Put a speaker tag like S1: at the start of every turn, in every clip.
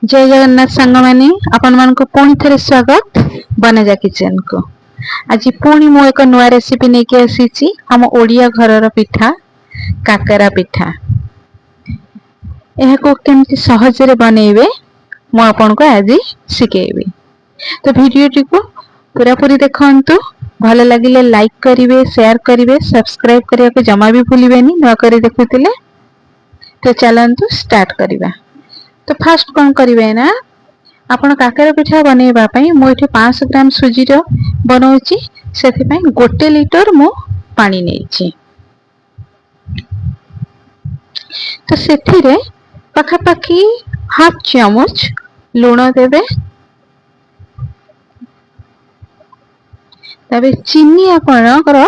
S1: जय जगन्नाथ सांग माने आपण मानको पुणी थरे स्वागत बनेजा किचन को। आज पुणी मु एक नुआ रेसिपी नेकी आसीची हम ओडिया घरर पिठा काकरा पिठा। एहाको केमति सहज रे बनेइबे मु आपनको आज सिखेइबी। तो वीडियोटी को पूरा पूरी देखंतु। भल लागिले लाइक करिवे, शेयर करिवे, सब्सक्राइब करिया को जमा भी भूलिबेनी नुआ करी देखुतिले। तो चलंतु स्टार्ट करिबा। तो फास्ट कौन करिवे ना आपण काकरा पिठा बनेबा पई मो एठी 500 ग्राम सुजी रो बनौची। सेथि पई 1 लीटर मो पानी नेइची। तो सेथि रे पाखा पाखी हाफ चामच लूण देबे। तबे चीनी आपणकर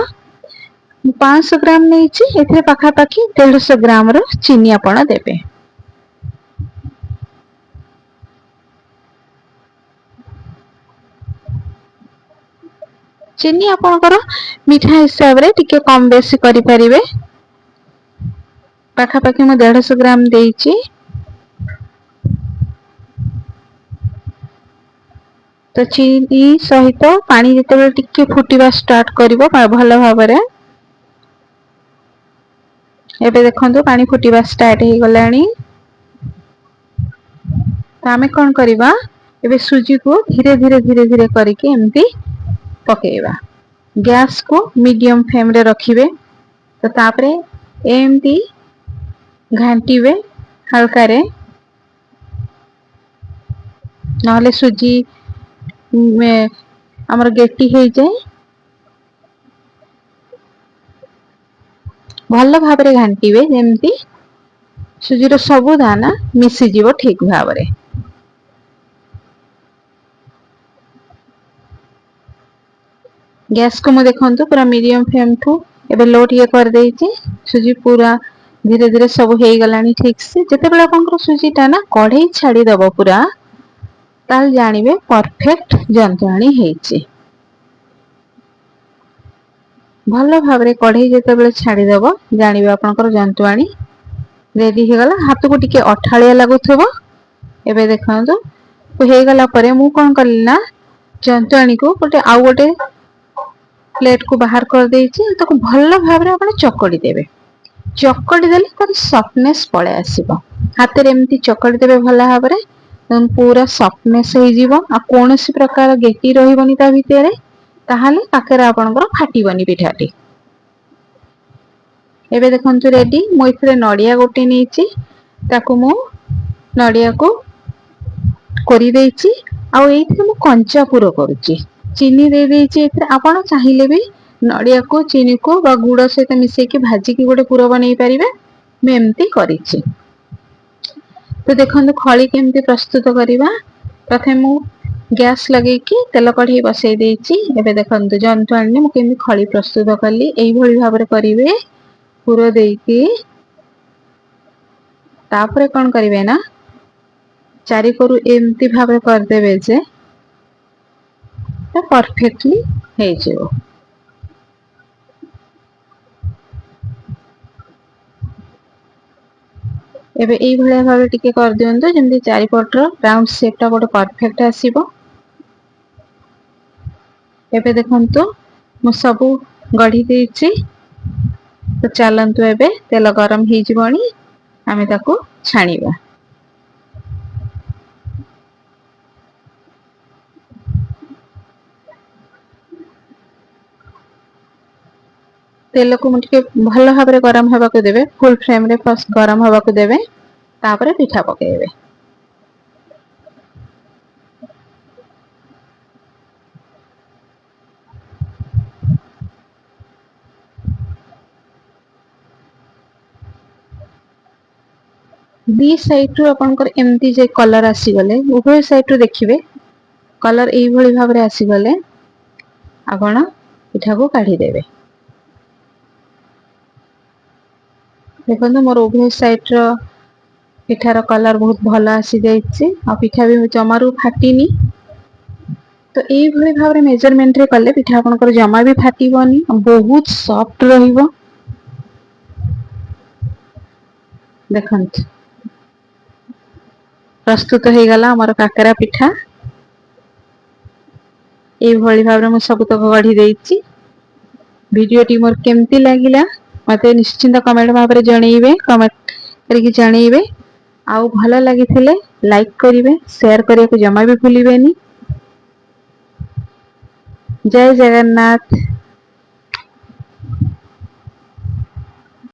S1: 500 ग्राम नेइची एथिरे पाखा पाखी 150 ग्राम रो चीनी आपण देबे। चीनी आपणकर मीठा हिसाब रे टिके कम बेसी करि परिबे। पाखा पाखी म 150 ग्राम देइची। तो चीनी सहित पानी जेतेबेले टिके फुटिबा स्टार्ट करिवो भल भाबरे। एबे देखंतु पानी फुटिबा स्टार्ट हे गलानी। तो आमे कोन करिबा एबे सुजी को धीरे धीरे धीरे धीरे करिके एमती पकेइबा। गैस को मीडियम फ्लेम रे रखिबे। तो तापरे एमती घांटीबे हल्का रे, नहले सुजी में हमर गेटी हे जाय। भल भाबरे घांटीबे जेमती सुजी रो सबु दाना मिसी जीवो ठीक भाबरे। गैस को मु देखंतु पूरा मीडियम फ्लेम थु एबे लो टिके कर देइची। सुजी पूरा धीरे धीरे सब हे गलानी ठीक से। जेतेबेले आपनकर सुजी ता ना कढ़ई छाडी दबो पूरा ताल जानिबे परफेक्ट जंतुआणी हेची। भल भाबरे कढ़ई जेतेबेले छाडी दबो जानिबे आपनकर जंतुआणी रेडी हे गला। हाथ को टिके अठाळिया लागुथबो। एबे देखंतु हे गला परे मु कोन करली ना जंतुआणी को गोटे प्लेट को बाहर कर देइची। ताको भल भाबरे आपण चकडी देबे। चकडी देले तार सॉफ्टनेस पळे आसीबो। हाथ रे एमती चकडी देबे भल भाबरे पूरा सॉफ्टनेस हे जीवो। आ कोनोसी प्रकार गेटी रहिबोनी ता भितरे। ताहाले काकरा आपनकर फाटिबोनी पिठाटी। एबे देखंतु रेडी मु इथरे नडिया गोटे नेइची। ताको मु नडिया को कोरी देइची। आ एइथरे मु कंचा पुरो करूची। चीनी दे देइची एथरे आपण चाहिले भी नडिया को चीनी को बा गुड़ सहित मिसे के भाजी की गोटे पुरो बनै परिबे। मैं एमती करिछि। तो देखंतु खळी केमती प्रस्तुत करिबा। प्रथमे मु गैस लगे कि तेल कढ़ी बसई देइछि। एबे देखंतु जंतुआणी मु केमती खळी प्रस्तुत करली एई भଳି भाबरे करिवे। पुरो देइकी तापरे कोन करिवे ना चारि करू एमती भाबरे कर देबे जे ता परफेक्टली हे जेबो। एबे एई भलिया भाबे टिके कर दियंतु जेमती चारि पटर राउंड शेप ता गोटे परफेक्ट आसीबो। एबे देखंतु मु सबु गढी देइछि। तो चलंतु एबे तेल गरम हे जिवणी आमे ताको छाणीबा। तेल को मुटिके भल भाबरे गरम हेबा को देबे। फुल फ्लेम रे फर्स्ट गरम हेबा को देबे। तापरे पिठा पकेइबे। दी साइड रु आपनकर एमती जे कलर आसी गले उभय साइड रु देखिबे कलर एई भଳି भाबरे आसी गले आपण पिठा को काढी देबे। देखंतु मोर उभय साइड रो पिठार कलर बहुत भल आसी जाइछि। आ पिठा भी जमारू फाटिनी। तो एई भଳି भाबरे मेजरमेंट रे कले पिठा आपनकर जमा भी फाटिबोनी बहुत सॉफ्ट रहिबो। देखंतु प्रस्तुत हो गला हमर काकरा पिठा एभली भाव में सब तक गढ़ी देछि। वीडियोटी मोर केमती लागिला मते निश्चिंत कमेंट भाव में जणैबे, कमेंट करके जणैबे। आउ भल लागिथिले लाइक करिवे, शेयर करिया को जमा भी भूलिबेनी। जय जगन्नाथ।